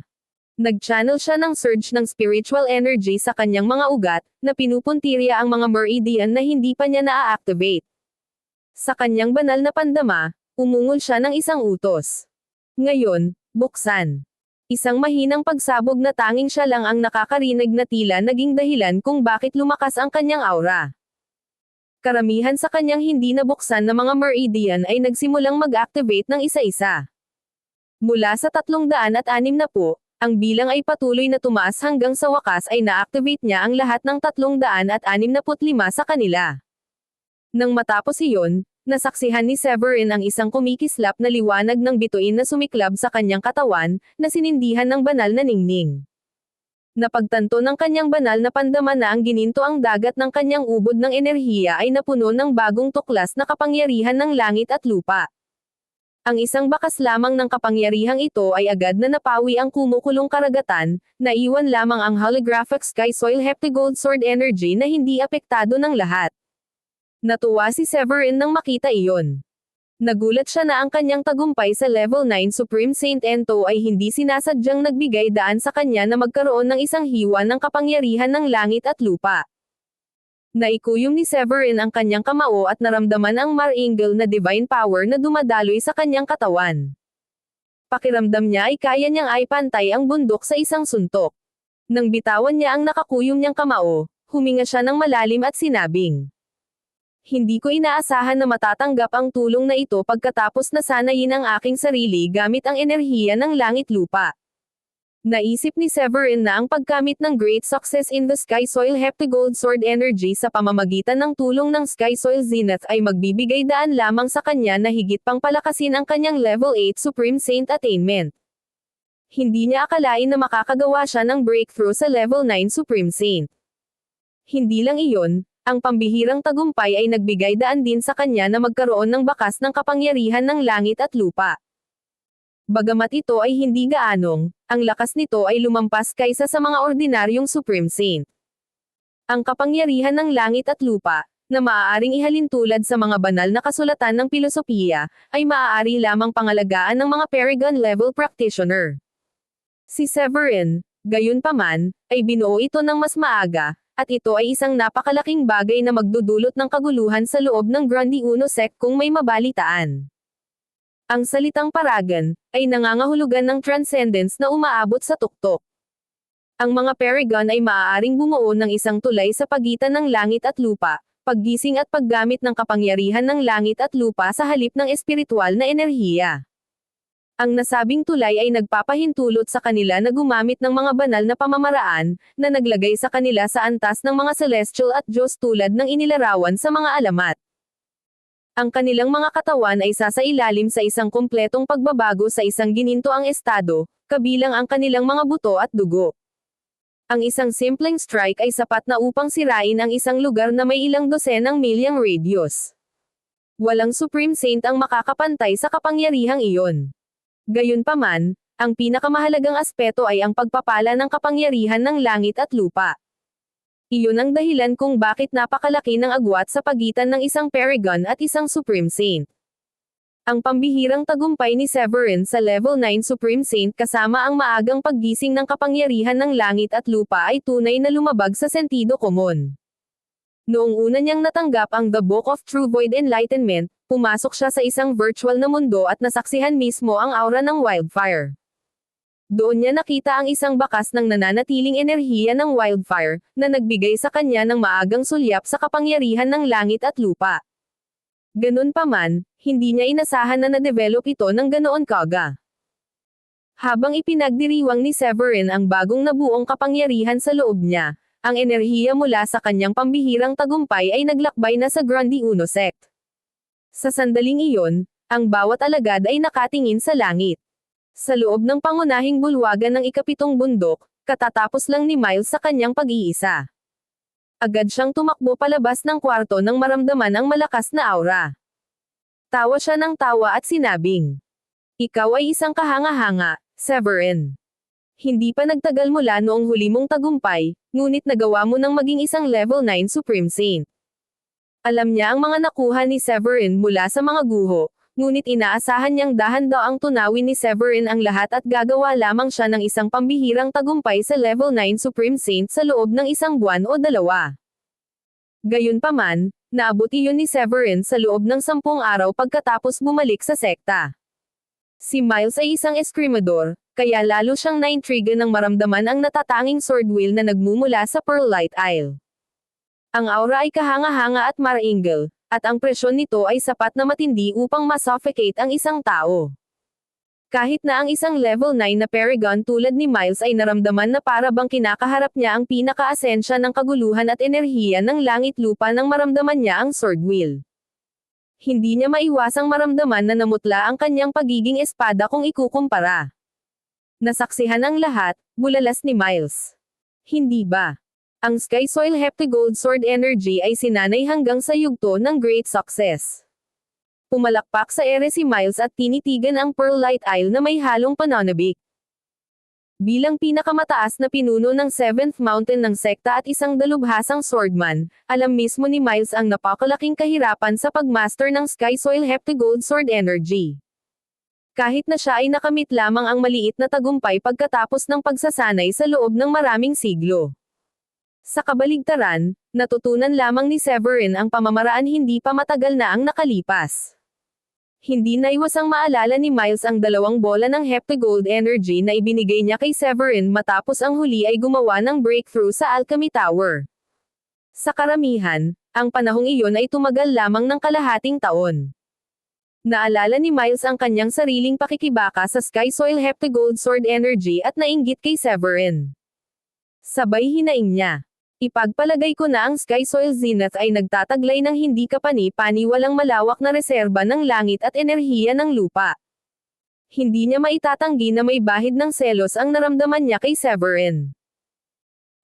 Nag-channel siya ng surge ng spiritual energy sa kanyang mga ugat, na pinupuntirya ang mga meridian na hindi pa niya na-activate. Sa kanyang banal na pandama, umungol siya ng isang utos. Ngayon, buksan. Isang mahinang pagsabog na tanging siya lang ang nakakarinig na tila naging dahilan kung bakit lumakas ang kanyang aura. Karamihan sa kanyang hindi nabuksan na mga meridian ay nagsimulang mag-activate ng isa-isa. Mula sa 360, ang bilang ay patuloy na tumaas hanggang sa wakas ay na-activate niya ang lahat ng 365 sa kanila. Nang matapos iyon, nasaksihan ni Severin ang isang kumikislap na liwanag ng bituin na sumiklab sa kanyang katawan, na sinindihan ng banal na ningning. Napagtanto ng kanyang banal na pandama na ang gininto ang dagat ng kanyang ubod ng enerhiya ay napuno ng bagong tuklas na kapangyarihan ng langit at lupa. Ang isang bakas lamang ng kapangyarihang ito ay agad na napawi ang kumukulong karagatan, naiwan lamang ang holographic Sky Soil Heptagold Sword Energy na hindi apektado ng lahat. Natuwa si Severin nang makita iyon. Nagulat siya na ang kanyang tagumpay sa level 9 Supreme Saint Ento ay hindi sinasadyang nagbigay daan sa kanya na magkaroon ng isang hiwa ng kapangyarihan ng langit at lupa. Naikuyom ni Severin ang kanyang kamao at naramdaman ang maringal na divine power na dumadaloy sa kanyang katawan. Pakiramdam niya ay kaya niyang aipantay ang bundok sa isang suntok. Nang bitawan niya ang nakakuyom niyang kamao, huminga siya ng malalim at sinabing, Hindi ko inaasahan na matatanggap ang tulong na ito pagkatapos na sanayin ang aking sarili gamit ang enerhiya ng langit-lupa. Naisip ni Severin na ang paggamit ng Great Success in the Sky Soil Heptagold Sword Energy sa pamamagitan ng tulong ng Sky Soil Zenith ay magbibigay daan lamang sa kanya na higit pang palakasin ang kanyang Level 8 Supreme Saint Attainment. Hindi niya akalain na makakagawa siya ng breakthrough sa Level 9 Supreme Saint. Hindi lang iyon, ang pambihirang tagumpay ay nagbigay daan din sa kanya na magkaroon ng bakas ng kapangyarihan ng langit at lupa. Bagamat ito ay hindi gaanong, ang lakas nito ay lumampas kaysa sa mga ordinaryong Supreme Saint. Ang kapangyarihan ng langit at lupa, na maaaring ihalintulad sa mga banal na kasulatan ng pilosopiya, ay maaari lamang pangalagaan ng mga Paragon-level practitioner. Si Severin, gayunpaman, ay binuo ito ng mas maaga, at ito ay isang napakalaking bagay na magdudulot ng kaguluhan sa loob ng Grundy Uno Sect kung may mabalitaan. Ang salitang paragon, ay nangangahulugan ng transcendence na umaabot sa tuktok. Ang mga paragon ay maaaring bumuo ng isang tulay sa pagitan ng langit at lupa, paggising at paggamit ng kapangyarihan ng langit at lupa sa halip ng espiritual na enerhiya. Ang nasabing tulay ay nagpapahintulot sa kanila na gumamit ng mga banal na pamamaraan, na naglagay sa kanila sa antas ng mga celestial at Diyos tulad ng inilarawan sa mga alamat. Ang kanilang mga katawan ay sasailalim sa isang kumpletong pagbabago sa isang ginintoang estado, kabilang ang kanilang mga buto at dugo. Ang isang simpleng strike ay sapat na upang sirain ang isang lugar na may ilang dosenang milyang radius. Walang Supreme Saint ang makakapantay sa kapangyarihang iyon. Gayunpaman, ang pinakamahalagang aspeto ay ang pagpapala ng kapangyarihan ng langit at lupa. Iyon ang dahilan kung bakit napakalaki ng agwat sa pagitan ng isang Paragon at isang Supreme Saint. Ang pambihirang tagumpay ni Severin sa Level 9 Supreme Saint kasama ang maagang paggising ng kapangyarihan ng langit at lupa ay tunay na lumabag sa sentido komon. Noong una niyang natanggap ang The Book of True Void Enlightenment, pumasok siya sa isang virtual na mundo at nasaksihan mismo ang aura ng wildfire. Doon niya nakita ang isang bakas ng nananatiling enerhiya ng wildfire, na nagbigay sa kanya ng maagang sulyap sa kapangyarihan ng langit at lupa. Ganun pa man, hindi niya inasahan na na-develop ito ng ganoon kaga. Habang ipinagdiriwang ni Severin ang bagong nabuong kapangyarihan sa loob niya, ang enerhiya mula sa kanyang pambihirang tagumpay ay naglakbay na sa Grundy Uno Sect. Sa sandaling iyon, ang bawat alagad ay nakatingin sa langit. Sa loob ng pangunahing bulwagan ng ikapitong bundok, katatapos lang ni Miles sa kanyang pag-iisa. Agad siyang tumakbo palabas ng kwarto nang maramdaman ang malakas na aura. Tawa siya ng tawa at sinabing, "Ikaw ay isang kahanga-hanga, Severin. Hindi pa nagtagal mula noong huli mong tagumpay, ngunit nagawa mo nang maging isang Level 9 Supreme Saint." Alam niya ang mga nakuha ni Severin mula sa mga guho, ngunit inaasahan niyang dahan-daang tunawin ni Severin ang lahat at gagawa lamang siya ng isang pambihirang tagumpay sa Level 9 Supreme Saint sa loob ng isang buwan o dalawa. Gayunpaman, naabot iyon ni Severin sa loob ng 10 araw pagkatapos bumalik sa sekta. Si Miles ay isang eskrimador, kaya lalo siyang naintriga nang maramdaman ang natatanging sword wheel na nagmumula sa Pearlite Isle. Ang aura ay kahanga-hanga at maringal, at ang presyon nito ay sapat na matindi upang masuffocate ang isang tao. Kahit na ang isang Level 9 na Paragon tulad ni Miles ay naramdaman na para bang kinakaharap niya ang pinaka-asensya ng kaguluhan at enerhiya ng langit-lupa nang maramdaman niya ang sword wheel. Hindi niya maiwasang maramdaman na namutla ang kanyang pagiging espada kung ikukumpara. Nasaksihan ang lahat, bulalas ni Miles. Hindi ba? Ang Sky Soil Heptagold Sword Energy ay sinanay hanggang sa yugto ng Great Success. Pumalakpak sa ere si Miles at tinitigan ang Pearlite Isle na may halong pananabik. Bilang pinakamataas na pinuno ng 7th Mountain ng sekta at isang dalubhasang swordman, alam mismo ni Miles ang napakalaking kahirapan sa pagmaster ng Sky Soil Heptagold Sword Energy. Kahit na siya ay nakamit lamang ang maliit na tagumpay pagkatapos ng pagsasanay sa loob ng maraming siglo. Sa kabaligtaran, natutunan lamang ni Severin ang pamamaraan hindi pa matagal na ang nakalipas. Hindi naiwasang maalala ni Miles ang 2 bola ng Heptagold Energy na ibinigay niya kay Severin matapos ang huli ay gumawa ng breakthrough sa Alchemy Tower. Sa karamihan, ang panahong iyon ay tumagal lamang ng kalahating taon. Naalala ni Miles ang kanyang sariling pakikibaka sa Sky Soil Heptagold Sword Energy at nainggit kay Severin. Sabay hinaing niya. Ipagpalagay ko na ang Sky Soil Zenith ay nagtataglay ng hindi kapani-paniwalang malawak na reserba ng langit at enerhiya ng lupa. Hindi niya maitatanggi na may bahid ng selos ang naramdaman niya kay Severin.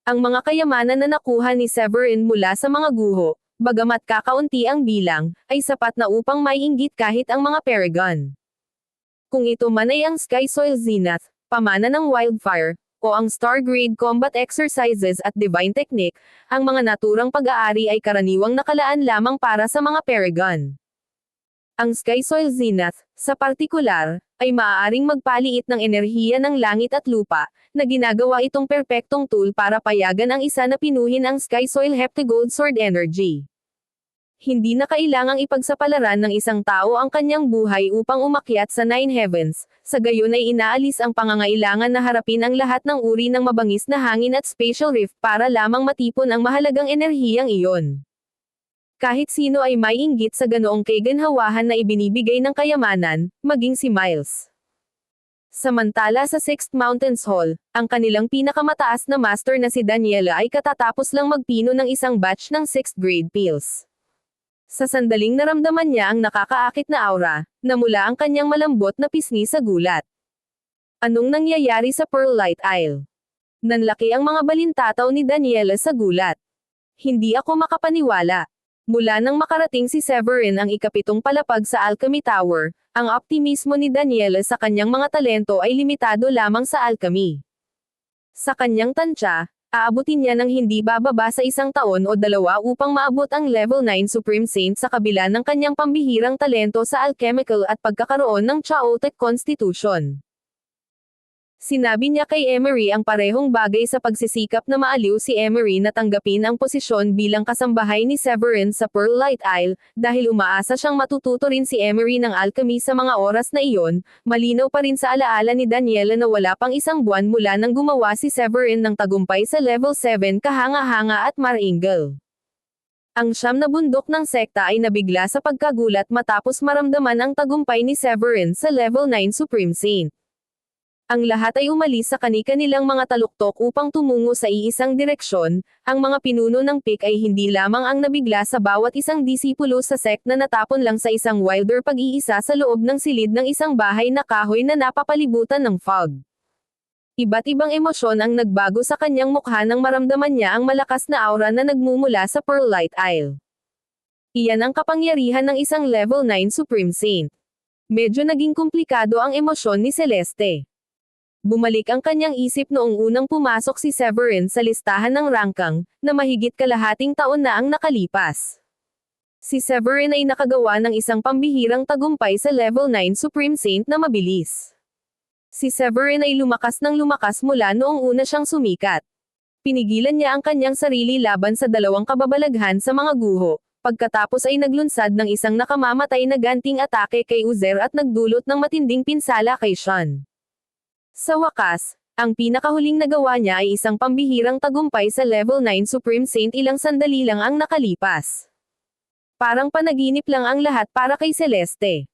Ang mga kayamanan na nakuha ni Severin mula sa mga guho, bagamat kakaunti ang bilang, ay sapat na upang maiinggit kahit ang mga Paragon. Kung ito man ay ang Sky Soil Zenith, pamana ng Wildfire, o ang Star-Grade Combat Exercises at Divine Technique, ang mga naturang pag-aari ay karaniwang nakalaan lamang para sa mga Paragon. Ang Sky Soil Zenith, sa partikular, ay maaaring magpaliit ng enerhiya ng langit at lupa, na ginagawa itong perpektong tool para payagan ang isa na pinuhin ang Sky Soil Heptagold Sword Energy. Hindi na kailangang ipagsapalaran ng isang tao ang kanyang buhay upang umakyat sa Nine Heavens, sa gayon ay inaalis ang pangangailangan na harapin ang lahat ng uri ng mabangis na hangin at spatial rift para lamang matipon ang mahalagang enerhiyang iyon. Kahit sino ay may inggit sa ganoong kaganhawahan na ibinibigay ng kayamanan, maging si Miles. Samantala sa Sixth Mountains Hall, ang kanilang pinakamataas na master na si Daniela ay katatapos lang magpino ng isang batch ng 6th grade pills. Sa sandaling naramdaman niya ang nakakaakit na aura, namula ang kanyang malambot na pisngi sa gulat. Anong nangyayari sa Pearlite Isle? Nanlaki ang mga balintataw ni Daniela sa gulat. Hindi ako makapaniwala. Mula nang makarating si Severin ang ikapitong palapag sa Alchemy Tower, ang optimismo ni Daniela sa kanyang mga talento ay limitado lamang sa alchemy. Sa kanyang tansya, aabutin niya ng hindi bababa sa 1 taon o 2 upang maabot ang level 9 Supreme Saint sa kabila ng kanyang pambihirang talento sa alchemical at pagkakaroon ng chaotic constitution. Sinabi niya kay Emery ang parehong bagay sa pagsisikap na maaliw si Emery na tanggapin ang posisyon bilang kasambahay ni Severin sa Pearlite Isle, dahil umaasa siyang matututo rin si Emery ng alchemy sa mga oras na iyon. Malinaw pa rin sa alaala ni Daniela na wala pang 1 buwan mula nang gumawa si Severin ng tagumpay sa level 7 kahanga-hanga at maringal. Ang 9 na bundok ng sekta ay nabigla sa pagkagulat matapos maramdaman ang tagumpay ni Severin sa level 9 Supreme Saint. Ang lahat ay umalis sa kani-kanilang mga taluktok upang tumungo sa iisang direksyon. Ang mga pinuno ng PIC ay hindi lamang ang nabigla sa bawat isang disipulo sa sect na natapon lang sa isang wilder pag-iisa sa loob ng silid ng isang bahay na kahoy na napapalibutan ng fog. Iba't ibang emosyon ang nagbago sa kanyang mukha nang maramdaman niya ang malakas na aura na nagmumula sa Pearlite Isle. Iyan ang kapangyarihan ng isang level 9 Supreme Saint. Medyo naging komplikado ang emosyon ni Celeste. Bumalik ang kanyang isip noong unang pumasok si Severin sa listahan ng rangkang, na mahigit kalahating taon na ang nakalipas. Si Severin ay nakagawa ng isang pambihirang tagumpay sa level 9 Supreme Saint na mabilis. Si Severin ay lumakas ng lumakas mula noong una siyang sumikat. Pinigilan niya ang kanyang sarili laban sa 2 kababalaghan sa mga guho, pagkatapos ay naglunsad ng isang nakamamatay na ganting atake kay Uzer at nagdulot ng matinding pinsala kay Sean. Sa wakas, ang pinakahuling nagawa niya ay isang pambihirang tagumpay sa level 9 Supreme Saint. Ilang sandali lang ang nakalipas. Parang panaginip lang ang lahat para kay Celeste.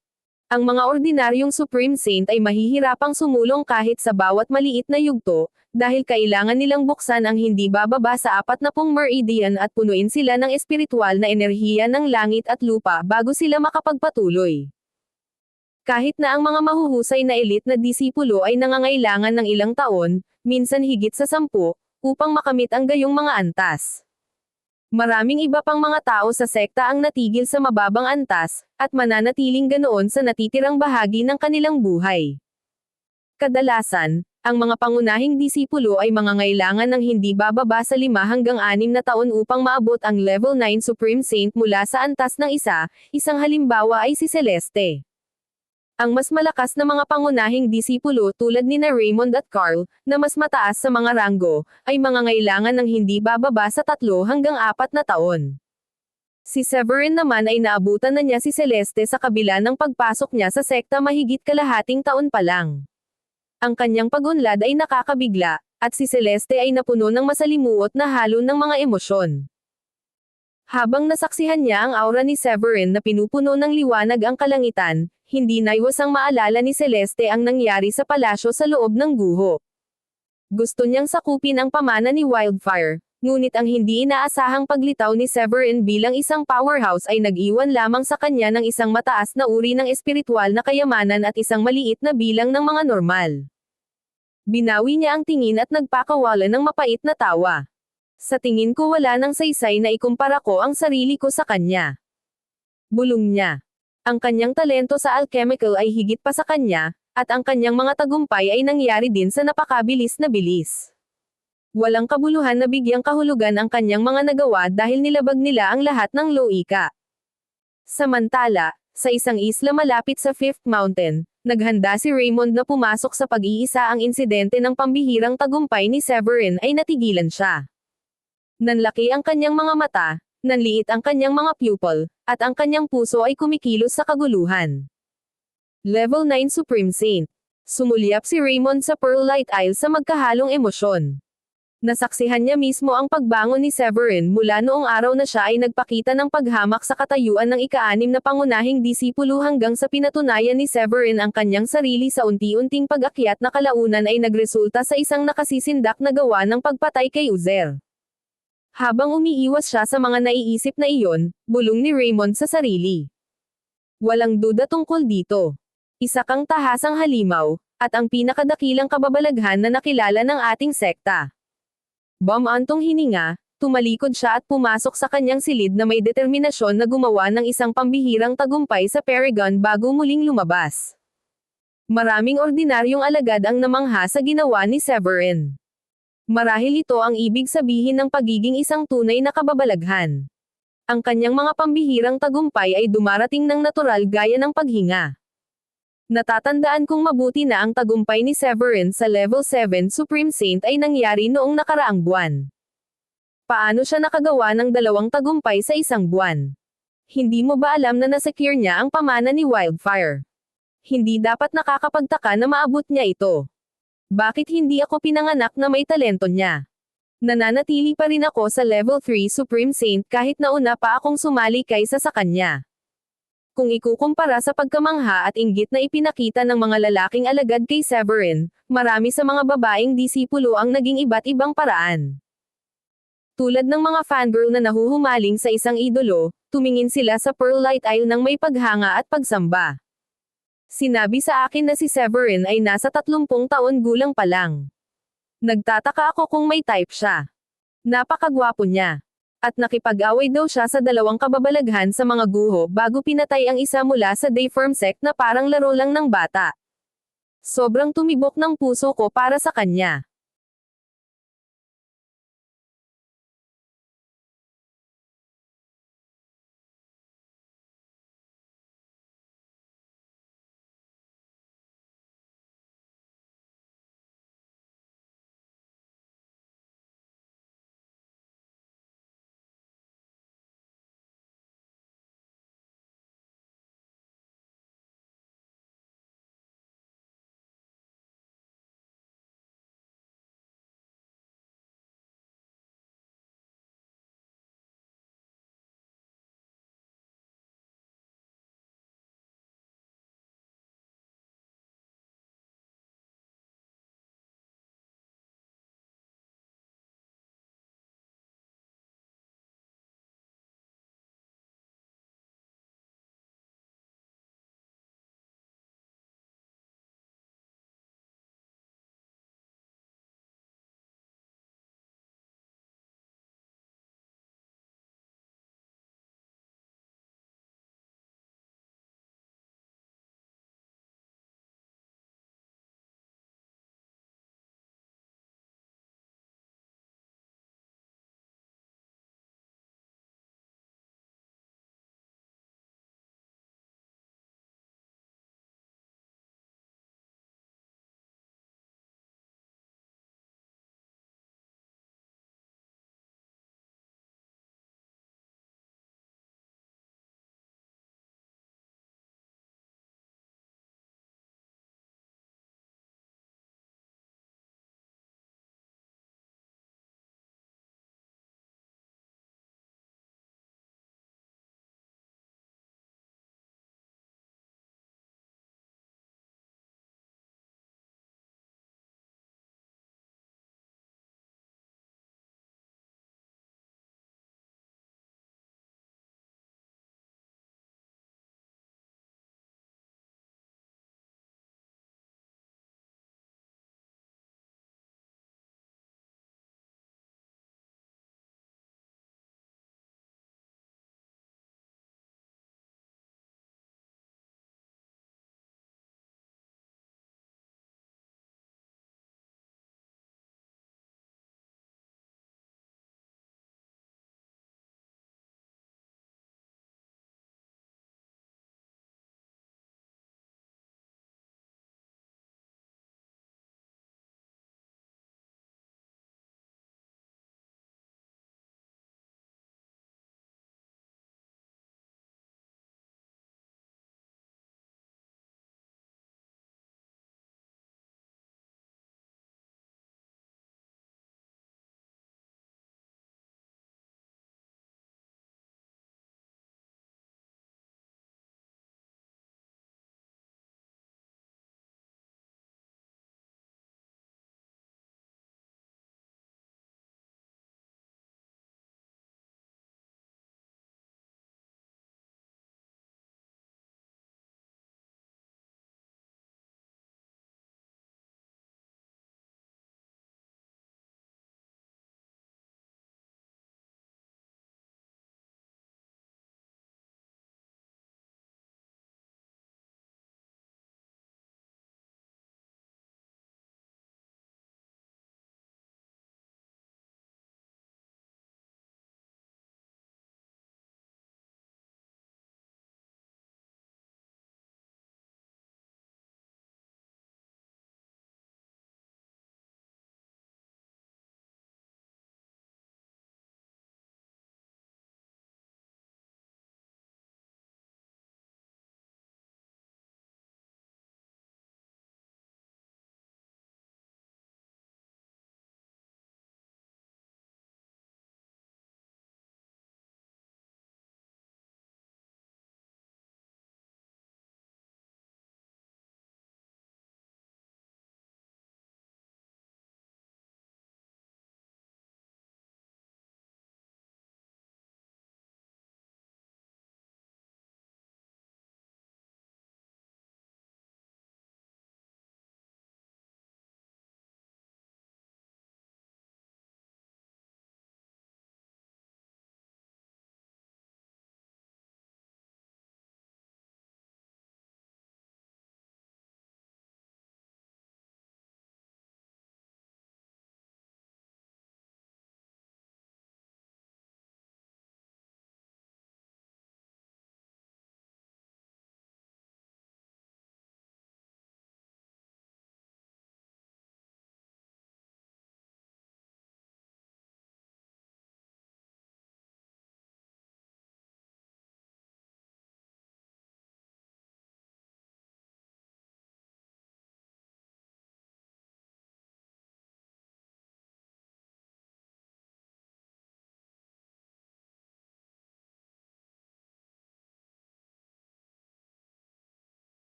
Ang mga ordinaryong Supreme Saint ay mahihirapang sumulong kahit sa bawat maliit na yugto, dahil kailangan nilang buksan ang hindi bababa sa 40 meridian at punuin sila ng espiritual na enerhiya ng langit at lupa bago sila makapagpatuloy. Kahit na ang mga mahuhusay na elite na disipulo ay nangangailangan ng ilang taon, minsan higit sa 10, upang makamit ang gayong mga antas. Maraming iba pang mga tao sa sekta ang natigil sa mababang antas, at mananatiling ganoon sa natitirang bahagi ng kanilang buhay. Kadalasan, ang mga pangunahing disipulo ay mangangailangan ng hindi bababa sa 5 hanggang 6 na taon upang maabot ang level 9 Supreme Saint mula sa antas ng isang halimbawa ay si Celeste. Ang mas malakas na mga pangunahing disipulo tulad ni Raymond at Carl, na mas mataas sa mga ranggo, ay mangangailangan ng hindi bababa sa 3 hanggang 4 na taon. Si Severin naman ay naabutan na niya si Celeste sa kabila ng pagpasok niya sa sekta mahigit kalahating taon pa lang. Ang kanyang pag-unlad ay nakakabigla, at si Celeste ay napuno ng masalimuot na halo ng mga emosyon. Habang nasaksihan niya ang aura ni Severin na pinupuno ng liwanag ang kalangitan, hindi naiwasang maalala ni Celeste ang nangyari sa palasyo sa loob ng guho. Gusto niyang sakupin ang pamana ni Wildfire, ngunit ang hindi inaasahang paglitaw ni Severin bilang isang powerhouse ay nag-iwan lamang sa kanya ng isang mataas na uri ng espiritual na kayamanan at isang maliit na bilang ng mga normal. Binawi niya ang tingin at nagpakawala ng mapait na tawa. Sa tingin ko wala nang saysay na ikumpara ko ang sarili ko sa kanya. Bulong niya. Ang kanyang talento sa alchemical ay higit pa sa kanya, at ang kanyang mga tagumpay ay nangyari din sa napakabilis na bilis. Walang kabuluhan na bigyang kahulugan ang kanyang mga nagawa dahil nilabag nila ang lahat ng Loika. Samantala, sa isang isla malapit sa Fifth Mountain, naghanda si Raymond na pumasok sa pag-iisa ang insidente ng pambihirang tagumpay ni Severin ay natigilan siya. Nanlaki ang kanyang mga mata, nanliit ang kanyang mga pupil, at ang kanyang puso ay kumikilos sa kaguluhan. Level 9 Supreme Saint. Sumulyap si Raymond sa Pearlite Isle sa magkahalong emosyon. Nasaksihan niya mismo ang pagbangon ni Severin mula noong araw na siya ay nagpakita ng paghamak sa katayuan ng ika-6 na pangunahing disipulo hanggang sa pinatunayan ni Severin ang kanyang sarili sa unti-unting pag-akyat na kalaunan ay nagresulta sa isang nakasisindak na gawa ng pagpatay kay Uzer. Habang umiiwas siya sa mga naiisip na iyon, bulong ni Raymond sa sarili. Walang duda tungkol dito. Isa kang tahasang halimaw, at ang pinakadakilang kababalaghan na nakilala ng ating sekta. Bumantong hininga, tumalikod siya at pumasok sa kanyang silid na may determinasyon na gumawa ng isang pambihirang tagumpay sa Paragon bago muling lumabas. Maraming ordinaryong alagad ang namangha sa ginawa ni Severin. Marahil ito ang ibig sabihin ng pagiging isang tunay na kababalaghan. Ang kanyang mga pambihirang tagumpay ay dumarating ng natural gaya ng paghinga. Natatandaan kong mabuti na ang tagumpay ni Severin sa Level 7 Supreme Saint ay nangyari noong nakaraang buwan. Paano siya nakagawa ng 2 tagumpay sa isang buwan? Hindi mo ba alam na nasecure niya ang pamana ni Wildfire? Hindi dapat nakakapagtaka na maabot niya ito. Bakit hindi ako pinanganak na may talento niya? Nananatili pa rin ako sa Level 3 Supreme Saint kahit nauna pa akong sumali kaysa sa kanya. Kung ikukumpara sa pagkamangha at inggit na ipinakita ng mga lalaking alagad kay Severin, marami sa mga babaeng disipulo ang naging iba't ibang paraan. Tulad ng mga fangirl na nahuhumaling sa isang idolo, tumingin sila sa Pearlite Isle ng may paghanga at pagsamba. Sinabi sa akin na si Severin ay nasa 30 taon gulang pa lang. Nagtataka ako kung may type siya. Napakagwapo niya. At nakipag-away daw siya sa 2 kababalaghan sa mga guho bago pinatay ang isa mula sa Dayform sect na parang laro lang ng bata. Sobrang tumibok ng puso ko para sa kanya.